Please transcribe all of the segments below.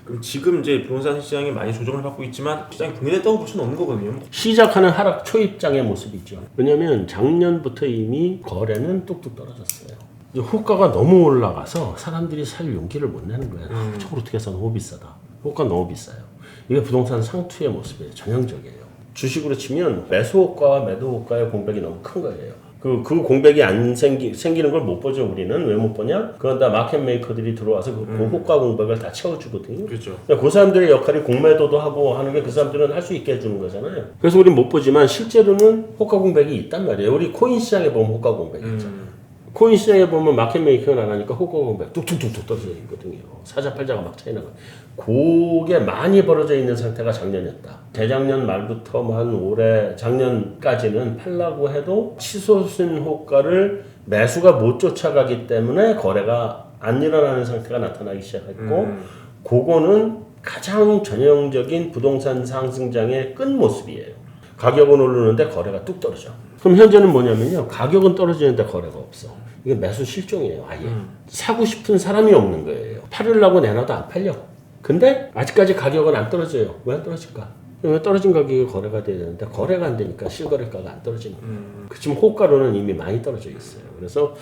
그럼 지금 이제 부동산 시장이 많이 조정을 받고 있지만 시장이 붕괴됐다고 볼 수는 없는 거거든요. 시작하는 하락 초입장의 모습이죠. 왜냐하면 작년부터 이미 거래는 뚝뚝 떨어졌어요. 이제 호가가 너무 올라가서 사람들이 살 용기를 못 내는 거예요. 저걸 어떻게 해서 너무 비싸다. 호가 너무 비싸요. 이게 부동산 상투의 모습이에요. 전형적이에요. 주식으로 치면 매수 호가와 매도 호가의 공백이 너무 큰 거예요. 그 공백이 안 생기는 걸 못 보죠. 우리는 왜 못 보냐? 그건 다 마켓 메이커들이 들어와서 그 호가 공백을 다 채워주거든요. 그렇죠. 그 사람들의 역할이 공매도도 하고 하는 게 그 사람들은 할 수 있게 해주는 거잖아요. 그래서 우리는 못 보지만 실제로는 호가 공백이 있단 말이에요. 우리 코인 시장에 보면 호가 공백이 있잖아요. 코인 시장에 보면 마켓 메이킹을 안 하니까 호가 공백 뚝뚝뚝뚝 떨어져 있거든요. 사자 팔자가 막 차이 나고. 그게 많이 벌어져 있는 상태가 작년이었다. 재작년 말부터 한 올해 작년까지는 팔라고 해도 치솟은 호가를 매수가 못 쫓아가기 때문에 거래가 안 일어나는 상태가 나타나기 시작했고 그거는 가장 전형적인 부동산 상승장의 끝 모습이에요. 가격은 오르는데 거래가 뚝 떨어져. 그럼 현재는 뭐냐면요. 가격은 떨어지는데 거래가 없어. 이게 매수 실종이에요. 아예. 사고 싶은 사람이 없는 거예요. 팔으려고 내놔도 안 팔려. 근데 아직까지 가격은 안 떨어져요. 왜 안 떨어질까? 왜 떨어진 가격이 거래가 돼야 되는데 거래가 안 되니까 실거래가가 안 떨어지는 거예요. 그치만 호가로는 이미 많이 떨어져 있어요. 그래서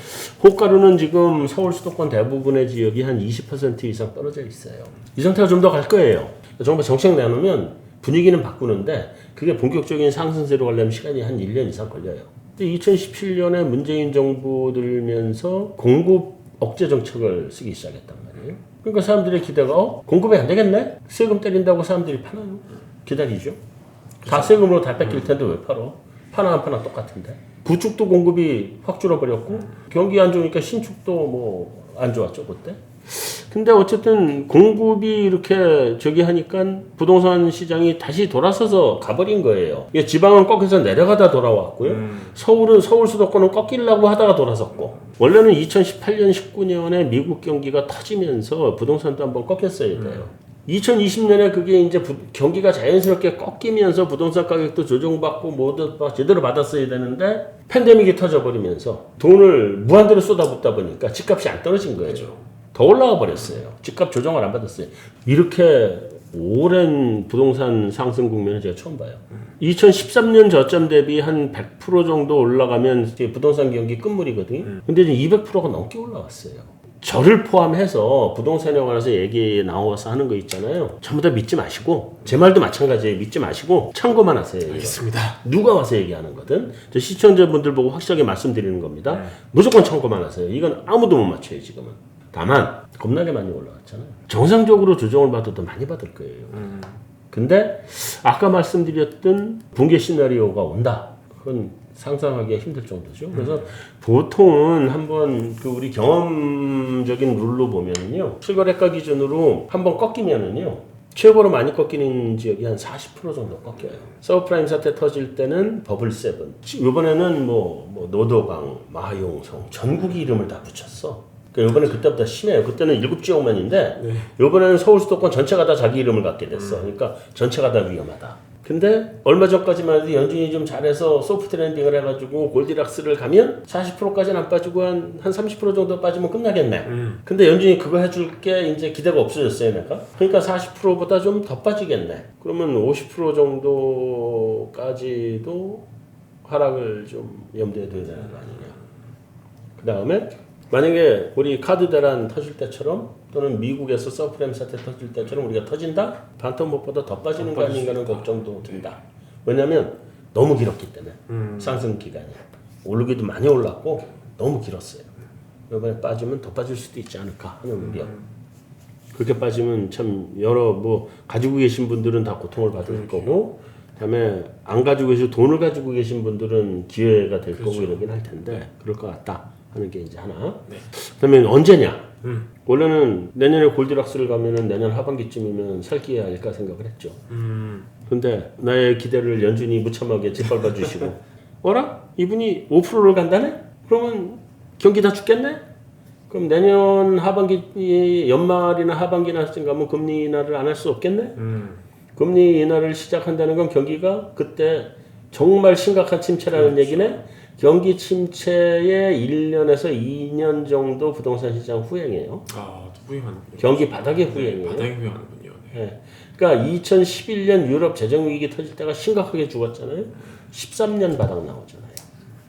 호가로는 지금 서울 수도권 대부분의 지역이 한 20% 이상 떨어져 있어요. 이 상태가 좀 더 갈 거예요. 정말 정책 내놓으면 분위기는 바꾸는데 그게 본격적인 상승세로 가려면 시간이 한 1년 이상 걸려요. 2017년에 문재인 정부 들면서 공급 억제 정책을 쓰기 시작했단 말이에요. 그러니까 사람들의 기대가 공급이 안 되겠네? 세금 때린다고 사람들이 파나요? 기다리죠. 다 세금으로 다 뺏길 텐데 왜 팔어? 파나 안 파나 똑같은데. 구축도 공급이 확 줄어버렸고 경기 안 좋으니까 신축도 뭐 안 좋았죠 그때. 근데 어쨌든 공급이 이렇게 저기 하니까 부동산 시장이 다시 돌아서서 가버린 거예요. 지방은 꺾여서 내려가다 돌아왔고요. 서울 수도권은 꺾이려고 하다가 돌아섰고. 원래는 2018년, 19년에 미국 경기가 터지면서 부동산도 한번 꺾였어야 돼요. 2020년에 그게 이제 경기가 자연스럽게 꺾이면서 부동산 가격도 조정받고 모두 제대로 받았어야 되는데 팬데믹이 터져버리면서 돈을 무한대로 쏟아붓다 보니까 집값이 안 떨어진 거예요. 그렇죠. 더 올라가 버렸어요. 집값 조정을 안 받았어요. 이렇게 오랜 부동산 상승 국면을 제가 처음 봐요. 2013년 저점 대비 한 100% 정도 올라가면 부동산 경기 끝물이거든요. 근데 이제 200%가 넘게 올라왔어요. 저를 포함해서 부동산에 관해서 얘기 나와서 하는 거 있잖아요. 전부 다 믿지 마시고 제 말도 마찬가지예요. 믿지 마시고 참고만 하세요. 알겠습니다. 누가 와서 얘기하는 거든 저 시청자분들 보고 확실하게 말씀드리는 겁니다. 무조건 참고만 하세요. 이건 아무도 못 맞춰요 지금은. 다만 겁나게 많이 올라왔잖아요. 정상적으로 조정을 받아도 많이 받을 거예요. 근데 아까 말씀드렸던 붕괴 시나리오가 온다. 그건 상상하기가 힘들 정도죠. 그래서 보통은 한번 그 우리 경험적인 룰로 보면은요. 실거래가 기준으로 한번 꺾이면은요. 최고로 많이 꺾이는 지역이 한 40% 정도 꺾여요. 서브프라임 사태 터질 때는 버블 세븐. 이번에는 뭐 노도강, 마용성 전국이 이름을 다 붙였어. 그러니까 이번에 그때보다 심해요. 그때는 7지역만인데 이번에는 서울 수도권 전체가 다 자기 이름을 갖게 됐어. 그러니까 전체가 다 위험하다. 근데 얼마 전까지만 해도 연준이 좀 잘해서 소프트 랜딩을 해가지고 골디락스를 가면 40%까지는 안 빠지고 한 30% 정도 빠지면 끝나겠네. 근데 연준이 그거 해줄 게 이제 기대가 없어졌어요, 내가. 그러니까 40%보다 좀 더 빠지겠네. 그러면 50% 정도까지도 하락을 좀 염두에 둬야 되는 거 아니냐. 그 다음에 만약에 우리 카드 대란 터질 때처럼 또는 미국에서 서프라임 사태 터질 때처럼 우리가 터진다? 반토막보다 더 빠지는 거 아닌가는 걱정도 든다. 왜냐하면 너무 길었기 때문에 상승 기간이 오르기도 많이 올랐고 너무 길었어요. 이번에 빠지면 더 빠질 수도 있지 않을까 하는 우려. 그렇게 빠지면 참 여러 뭐 가지고 계신 분들은 다 고통을 받을 거고 그다음에 안 가지고 계시고 돈을 가지고 계신 분들은 기회가 될 거고 이러긴 할 텐데 그럴 것 같다. 하는 게 이제 하나. 그다음에 언제냐? 원래는 내년에 골디락스를 가면은 내년 하반기쯤이면 살 기회 아닐까 생각을 했죠. 근데 나의 기대를 연준이 무참하게 짓밟아 주시고, 어라? 이분이 5%를 간다네? 그러면 경기 다 죽겠네? 그럼 내년 하반기 연말이나 하반기나 가면 금리 인하를 안 할 수 없겠네? 금리 인하를 시작한다는 건 경기가 그때 정말 심각한 침체라는 얘기네. 경기 침체의 1년에서 2년 정도 부동산 시장 후행이에요. 아, 또 후행하는군요. 경기 바닥의 후행이에요. 바닥에 후행하는군요. 예. 그러니까 2011년 유럽 재정 위기 터질 때가 심각하게 죽었잖아요. 13년 바닥 나오잖아요.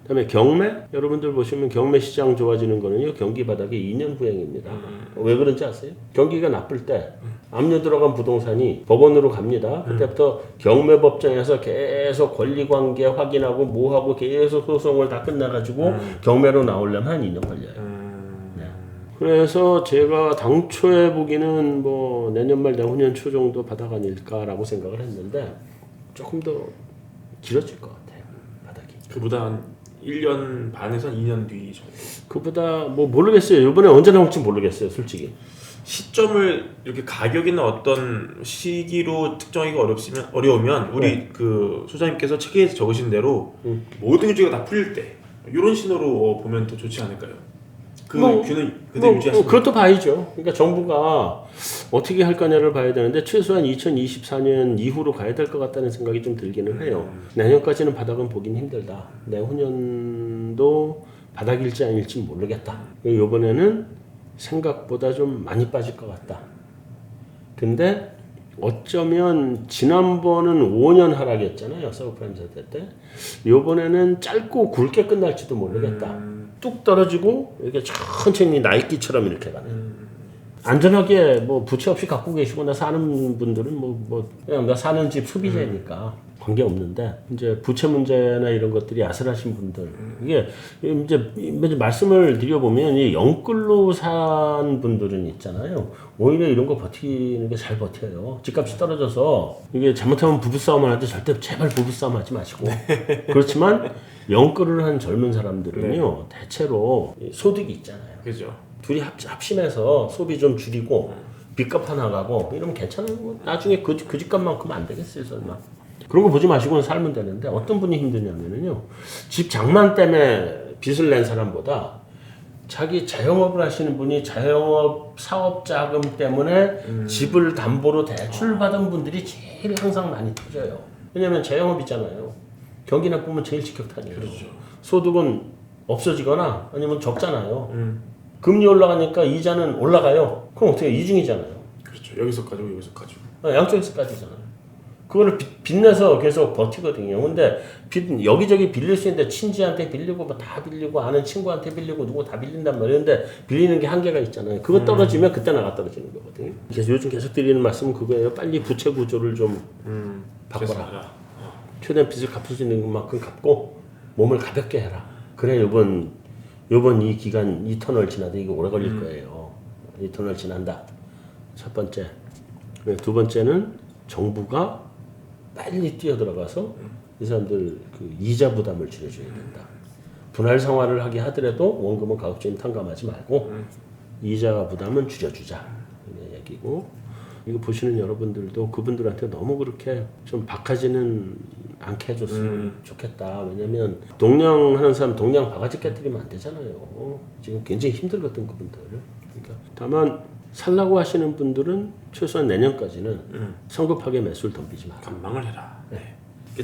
그다음에 경매 여러분들 보시면 경매 시장 좋아지는 거는요 경기 바닥에 2년 후행입니다. 왜 그런지 아세요? 경기가 나쁠 때 압류 들어간 부동산이 법원으로 갑니다. 그때부터 경매법정에서 계속 권리관계 확인하고 뭐하고 계속 소송을 다 끝나가지고 경매로 나오려면 한 2년 걸려요. 네. 그래서 제가 당초에 보기는 뭐 내년 말 내후년 초 정도 바닥 아닐까라고 생각을 했는데 조금 더 길어질 것 같아요. 바닥이. 그보다 한 1년 반에서 2년 뒤 정도. 그보다 뭐 모르겠어요. 이번에 언제 나올지 모르겠어요. 솔직히. 시점을 이렇게 가격이나 어떤 시기로 특정하기가 어려우면 우리 그 소장님께서 책에 적으신 대로 모든 규제가 다 풀릴 때 이런 신호로 보면 더 좋지 않을까요? 그 균은 그대로 유지하시면 그것도 봐야죠. 그러니까 정부가 어떻게 할 거냐를 봐야 되는데 최소한 2024년 이후로 가야 될 것 같다는 생각이 좀 들기는 해요. 내년까지는 바닥은 보긴 힘들다. 내후년도 바닥일지 아닐지 모르겠다. 이번에는 생각보다 좀 많이 빠질 것 같다. 근데 어쩌면 지난번은 5년 하락이었잖아요. 서브프라임 사태 때. 이번에는 짧고 굵게 끝날지도 모르겠다. 뚝 떨어지고 이렇게 천천히 나이키처럼 이렇게 가는. 안전하게 뭐 부채 없이 갖고 계시거나 사는 분들은 그냥 나 사는 집 소비자니까 관계 없는데 이제 부채 문제나 이런 것들이 아슬하신 분들 이게 이제 말씀을 드려보면 이 영끌로 산 분들은 있잖아요. 오히려 이런 거 버티는 게 잘 버텨요. 집값이 떨어져서 이게 잘못하면 부부싸움을 하는데 절대 제발 부부싸움 하지 마시고 그렇지만 영끌을 한 젊은 사람들은요 대체로 소득이 있잖아요. 그죠. 둘이 합심해서 소비 좀 줄이고 빚값 하나 가고 이러면 괜찮아요. 뭐 나중에 그 집값만큼 안 되겠어요 설마. 그런 거 보지 마시고는 살면 되는데 어떤 분이 힘드냐면은요 집 장만 때문에 빚을 낸 사람보다 자기 자영업을 하시는 분이 자영업 사업 자금 때문에 집을 담보로 대출 받은 분들이 제일 항상 많이 터져요. 왜냐면 자영업이잖아요. 경기 나쁘면 제일 직격탄이에요. 그렇죠. 소득은 없어지거나 아니면 적잖아요. 금리 올라가니까 이자는 올라가요. 그럼 어떻게 해요? 이중이잖아요. 그렇죠. 여기서 가지고 여기서 가지고. 양쪽에서 까지잖아요. 그거를 빚내서 계속 버티거든요. 근데 여기저기 빌릴 수 있는데 친지한테 빌리고 뭐 다 빌리고 아는 친구한테 빌리고 누구 다 빌린단 말이에요. 근데 빌리는 게 한계가 있잖아요. 그거 떨어지면 그때 나가 떨어지는 거거든요. 그래서 요즘 계속 드리는 말씀은 그거예요. 빨리 부채 구조를 좀 바꿔라. 최대한 빚을 갚을 수 있는 것만큼 갚고 몸을 가볍게 해라. 그래 요번 이 기간 이 터널 지나도 이게 오래 걸릴 거예요. 이 터널 지난다. 첫 번째. 두 번째는 정부가 빨리 뛰어들어가서 이 사람들 그 이자 부담을 줄여줘야 된다. 분할 상환을 하게 하더라도 원금은 가급적이면 탕감하지 말고 이자 부담은 줄여주자. 이런 얘기고 이거 보시는 여러분들도 그분들한테 너무 그렇게 좀 박하지는 않게 해줬으면 좋겠다. 왜냐면 동냥하는 사람 동냥 바가지 깨뜨리면 안 되잖아요. 지금 굉장히 힘들거든 그분들. 그러니까 다만 살라고 하시는 분들은 최소한 내년까지는 성급하게 매수를 덤비지 마라. 관망을 해라. 네.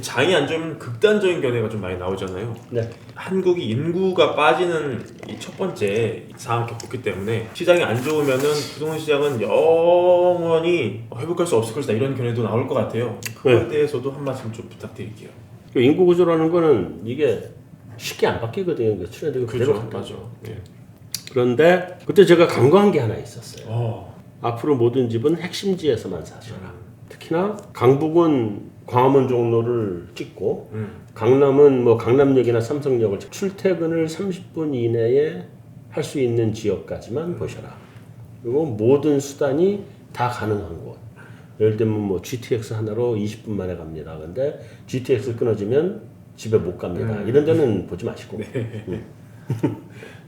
장이 안 좋으면 극단적인 견해가 좀 많이 나오잖아요. 네. 한국이 인구가 빠지는 이 첫 번째 상황을 겪었기 때문에 시장이 안 좋으면은 부동산 시장은 영원히 회복할 수 없을 것이다 이런 견해도 나올 것 같아요. 그거에 대해서도 한 말씀 좀 부탁드릴게요. 인구 구조라는 거는 이게 쉽게 안 바뀌거든요. 트렌드가 그대로 그렇죠, 간다. 맞아. 네. 그런데 그때 제가 강조한 게 하나 있었어요. 앞으로 모든 집은 핵심지에서만 사셔라. 특히나 강북은 광화문 종로를 찍고 강남은 뭐 강남역이나 삼성역을 출퇴근을 30분 이내에 할 수 있는 지역까지만 보셔라. 그리고 모든 수단이 다 가능한 곳. 예를 들면 뭐 GTX 하나로 20분 만에 갑니다. 근데 GTX 끊어지면 집에 못 갑니다. 이런 데는 보지 마시고.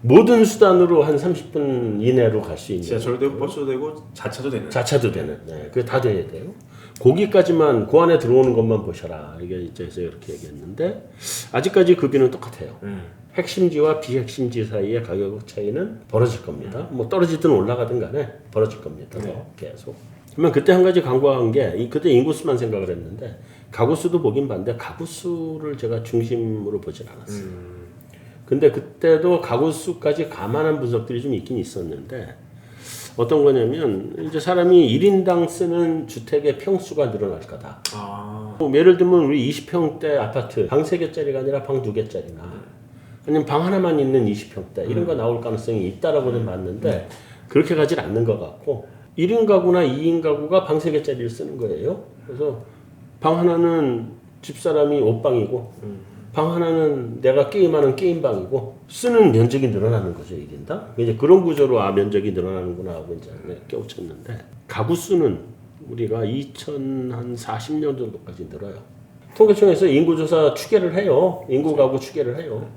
모든 수단으로 한 30분 이내로 갈 수 있는. 지하철도 되고 버스도 되고 자차도 되는. 자차도 되는. 네, 그게 다 돼야 돼요. 거기까지만 그 안에 들어오는 것만 보셔라. 이게 이제 이렇게 얘기했는데 아직까지 그 비는 똑같아요. 핵심지와 비핵심지 사이의 가격 차이는 벌어질 겁니다. 뭐 떨어지든 올라가든 간에 벌어질 겁니다. 계속. 그러면 그때 한 가지 강조한 게 그때 인구수만 생각을 했는데 가구수도 보긴 봤는데 가구수를 제가 중심으로 보진 않았어요. 근데 그때도 가구수까지 감안한 분석들이 좀 있긴 있었는데 어떤 거냐면 이제 사람이 1인당 쓰는 주택의 평수가 늘어날 거다. 뭐 예를 들면 우리 20평대 아파트 방 3개짜리가 아니라 방 2개짜리나 아니면 방 하나만 있는 20평대 이런 거 나올 가능성이 있다라고는 봤는데 그렇게 가진 않는 것 같고 1인 가구나 2인 가구가 방 3개짜리를 쓰는 거예요. 그래서 방 하나는 집사람이 옷방이고 방 하나는 내가 게임하는 게임방이고 쓰는 면적이 늘어나는 거죠. 1인당. 이제 그런 구조로 면적이 늘어나는구나 하고 이제 깨우쳤는데 가구 수는 우리가 2040년 정도까지 늘어요. 통계청에서 인구조사 추계를 해요. 인구 가구 추계를 해요.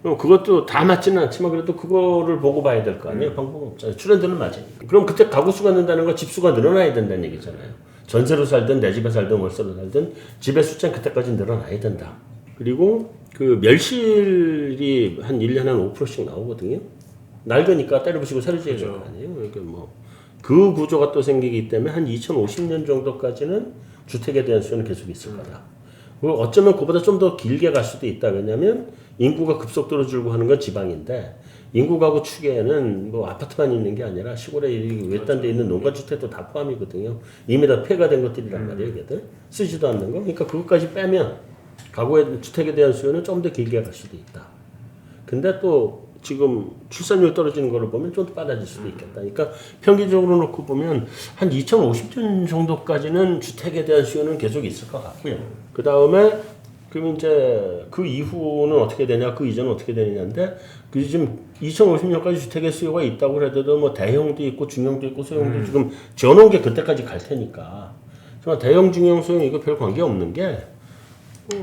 그것도 다 맞지는 않지만 그래도 그거를 보고 봐야 될 거 아니에요. 방법 없잖아요. 트렌드는 맞으니까. 그럼 그때 가구 수가 는다는 건 집수가 늘어나야 된다는 얘기잖아요. 전세로 살든 내 집에 살든 월세로 살든 집의 숫자는 그때까지 늘어나야 된다. 그리고 그 멸실이 한 1년에 한 5%씩 나오거든요. 낡으니까 때려부시고 새로 지어야 될 거 아니에요. 그러니까 뭐 그 구조가 또 생기기 때문에 한 2050년 정도까지는 주택에 대한 수요는 계속 있을 거다. 그리고 어쩌면 그보다 좀 더 길게 갈 수도 있다. 왜냐면 인구가 급속도로 줄고 하는 건 지방인데 인구 가구 추계에는 뭐 아파트만 있는 게 아니라 시골에 외딴 데 있는 농가주택도 다 포함이거든요. 이미 다 폐가 된 것들이란 말이에요. 걔들 쓰지도 않는 거. 그러니까 그것까지 빼면 가구의 주택에 대한 수요는 좀 더 길게 갈 수도 있다. 근데 또 지금 출산율 떨어지는 거를 보면 좀 더 빨라질 수도 있겠다. 그러니까 평균적으로 놓고 보면 한 2050년 정도까지는 주택에 대한 수요는 계속 있을 것 같고요. 그 다음에 그럼 이제 그 이후는 어떻게 되냐, 그 이전은 어떻게 되느냐인데 그 지금 2050년까지 주택의 수요가 있다고 해도 뭐 대형도 있고 중형도 있고 소형도 지금 지어놓은 게 그때까지 갈 테니까 정말 대형, 중형, 소형 이거 별 관계 없는 게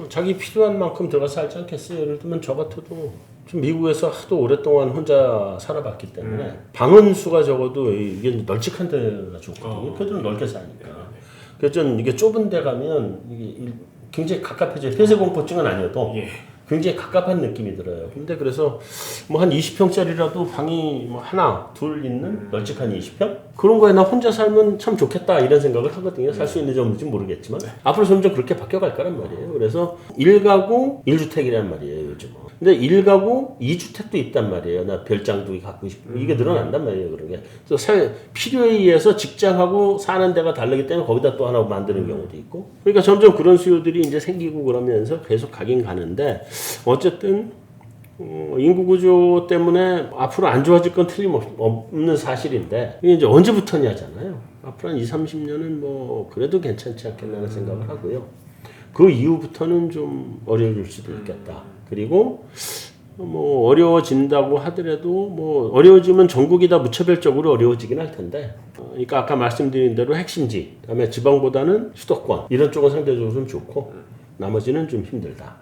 자기 필요한 만큼 들어가서 살지 않겠어요. 예를 들면 저 같아도 좀 미국에서 하도 오랫동안 혼자 살아봤기 때문에 방은 수가 적어도 이게 널찍한 데가 좋거든요. 걔들은 넓게 사니까. 그래서 전 이게 좁은 데 가면 이게 굉장히 갑갑해져요. 폐쇄공포증은 아니어도 굉장히 갑갑한 느낌이 들어요. 근데 그래서 뭐 한 20평짜리라도 방이 뭐 하나, 둘 있는 널찍한 20평? 그런 거에 나 혼자 살면 참 좋겠다 이런 생각을 하거든요. 살 수 있는지 없는지 모르겠지만 앞으로 점점 그렇게 바뀌어갈 거란 말이에요. 그래서 1가구 1주택이란 말이에요, 요즘은. 근데 1가구 2주택도 있단 말이에요. 나 별장도 갖고 싶고 이게 늘어난단 말이에요, 그런 게. 그래서 필요에 의해서 직장하고 사는 데가 다르기 때문에 거기다 또 하나 만드는 경우도 있고. 그러니까 점점 그런 수요들이 이제 생기고 그러면서 계속 가긴 가는데 어쨌든 인구 구조 때문에 앞으로 안 좋아질 건 틀림없는 사실인데 이게 이제 언제부터냐잖아요. 앞으로 한 20-30년은 뭐 그래도 괜찮지 않겠나는 생각을 하고요. 그 이후부터는 좀 어려울 수도 있겠다. 그리고 뭐 어려워진다고 하더라도 뭐 어려워지면 전국이 다 무차별적으로 어려워지긴 할 텐데 그러니까 아까 말씀드린 대로 핵심지 그다음에 지방보다는 수도권 이런 쪽은 상대적으로 좀 좋고 나머지는 좀 힘들다.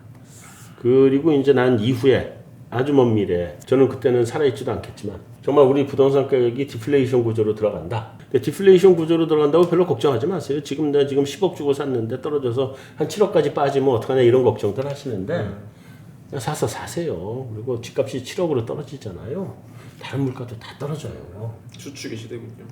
그리고 이제 난 이후에 아주 먼 미래에 저는 그때는 살아있지도 않겠지만 정말 우리 부동산 가격이 디플레이션 구조로 들어간다. 디플레이션 구조로 들어간다고 별로 걱정하지 마세요. 지금 내가 10억 주고 샀는데 떨어져서 한 7억까지 빠지면 어떡하냐 이런 걱정들 하시는데 사서 사세요. 그리고 집값이 7억으로 떨어지잖아요. 다른 물가도 다 떨어져요. 주축이 시대군요.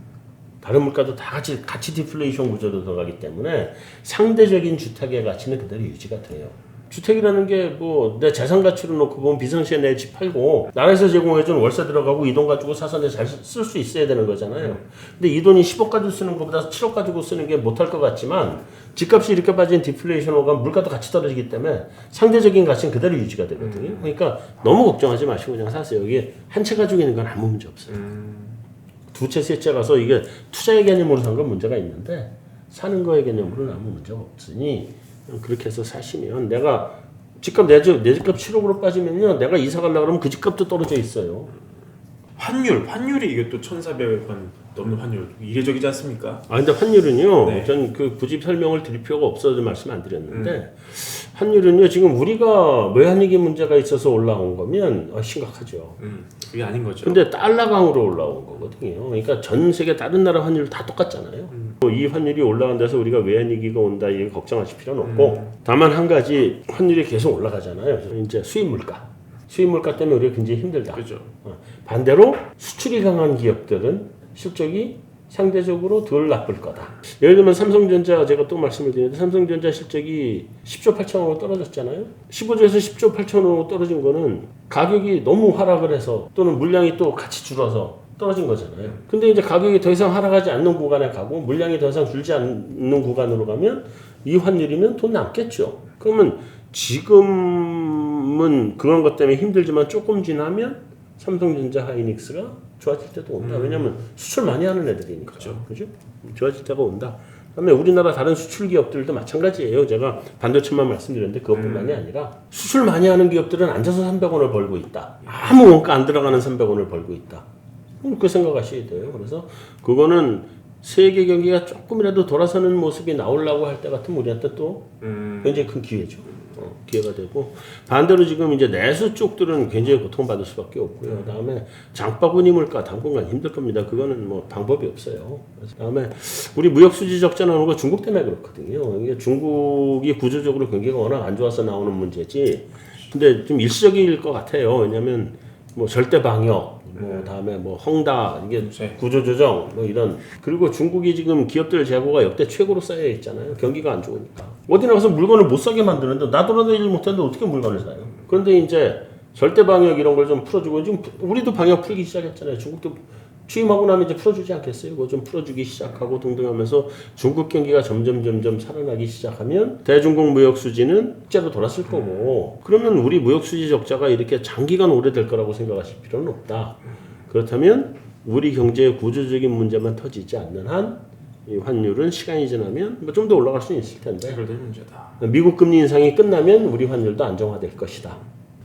다른 물가도 다 같이 디플레이션 구조로 들어가기 때문에 상대적인 주택의 가치는 그대로 유지가 돼요. 주택이라는 게 뭐 내 재산 가치로 놓고 보면 비상시에 내 집 팔고 나라에서 제공해준 월세 들어가고 이 돈 가지고 사서 내 잘 쓸 수 있어야 되는 거잖아요. 근데 이 돈이 10억 가지고 쓰는 것보다 7억 가지고 쓰는 게 못할 것 같지만 집값이 이렇게 빠진 디플레이션 오가 물가도 같이 떨어지기 때문에 상대적인 가치는 그대로 유지가 되거든요. 그러니까 너무 걱정하지 마시고 그냥 사세요. 이게 한 채 가지고 있는 건 아무 문제 없어요. 두 채, 세 채 가서 이게 투자의 개념으로 산 건 문제가 있는데 사는 거의 개념으로는 아무 문제가 없으니 그렇게 해서 사시면 내가 집값 내 집값 7억으로 빠지면요 내가 이사 가려고 그러면 그 집값도 떨어져 있어요. 환율이 이게 또 1,400원 넘는 환율 이례적이지 않습니까? 근데 환율은요 네. 전 그 굳이 설명을 드릴 필요가 없어서 말씀 안 드렸는데 환율은요 지금 우리가 외환위기 문제가 있어서 올라온 거면 심각하죠. 그게 아닌 거죠. 근데 달러강으로 올라온 거거든요. 그러니까 전 세계 다른 나라 환율 다 똑같잖아요. 이 환율이 올라간 데서 우리가 외환위기가 온다 이게 걱정하실 필요는 없고 다만 한 가지 환율이 계속 올라가잖아요. 이제 수입 물가 때문에 우리가 굉장히 힘들다. 그렇죠. 반대로 수출이 강한 기업들은 실적이 상대적으로 덜 나쁠 거다. 예를 들면 삼성전자 제가 또 말씀을 드리는데 삼성전자 실적이 10조 8천억으로 떨어졌잖아요. 15조에서 10조 8천억으로 떨어진 거는 가격이 너무 하락을 해서 또는 물량이 또 같이 줄어서 떨어진 거잖아요. 근데 이제 가격이 더 이상 하락하지 않는 구간에 가고 물량이 더 이상 줄지 않는 구간으로 가면 이 환율이면 돈 남겠죠. 그러면 지금은 그런 것 때문에 힘들지만 조금 지나면 삼성전자, 하이닉스가 좋아질 때도 온다. 왜냐면 수출 많이 하는 애들이니까. 그죠? 좋아질 때가 온다. 그다음에 우리나라 다른 수출 기업들도 마찬가지예요. 제가 반도체만 말씀드렸는데 그것뿐만이 아니라 수출 많이 하는 기업들은 앉아서 300원을 벌고 있다. 아무 원가 안 들어가는 300원을 벌고 있다. 그 생각하셔야 돼요. 그래서 그거는 세계 경기가 조금이라도 돌아서는 모습이 나오려고 할 때 같으면 우리한테 또 굉장히 큰 기회죠. 기회가 되고 반대로 지금 이제 내수 쪽들은 굉장히 고통받을 수밖에 없고요. 그다음에 장바구니 물가 당분간 힘들 겁니다. 그거는 뭐 방법이 없어요. 그다음에 우리 무역 수지 적자 나오는 거 중국 때문에 그렇거든요. 이게 중국이 구조적으로 경기가 워낙 안 좋아서 나오는 문제지. 근데 좀 일시적일 것 같아요. 왜냐하면 뭐 절대 방역, 뭐 다음에 뭐 헝다 이게 구조조정 뭐 이런 그리고 중국이 지금 기업들 재고가 역대 최고로 쌓여 있잖아요. 경기가 안 좋으니까 어디 나가서 물건을 못 사게 만드는데 나 돌아다니지 못하는데 어떻게 물건을 사요? 그런데 이제 절대 방역 이런 걸 좀 풀어주고 지금 우리도 방역 풀기 시작했잖아요. 중국도 취임하고 나면 이제 풀어주지 않겠어요? 그거 좀 풀어주기 시작하고 등등 하면서 중국 경기가 점점 살아나기 시작하면 대중국 무역 수지는 국제로 돌았을 거고 그러면 우리 무역 수지 적자가 이렇게 장기간 오래될 거라고 생각하실 필요는 없다. 그렇다면 우리 경제의 구조적인 문제만 터지지 않는 한 이 환율은 시간이 지나면 뭐 좀 더 올라갈 수는 있을 텐데 해결될 문제다. 미국 금리 인상이 끝나면 우리 환율도 안정화될 것이다.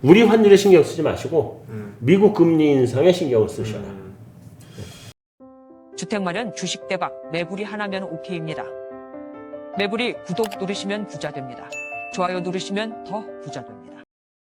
우리 환율에 신경 쓰지 마시고 미국 금리 인상에 신경을 쓰셔라. 주택 마련 주식 대박 매불이 하나면 오케이입니다. 매불이 구독 누르시면 부자 됩니다. 좋아요 누르시면 더 부자 됩니다.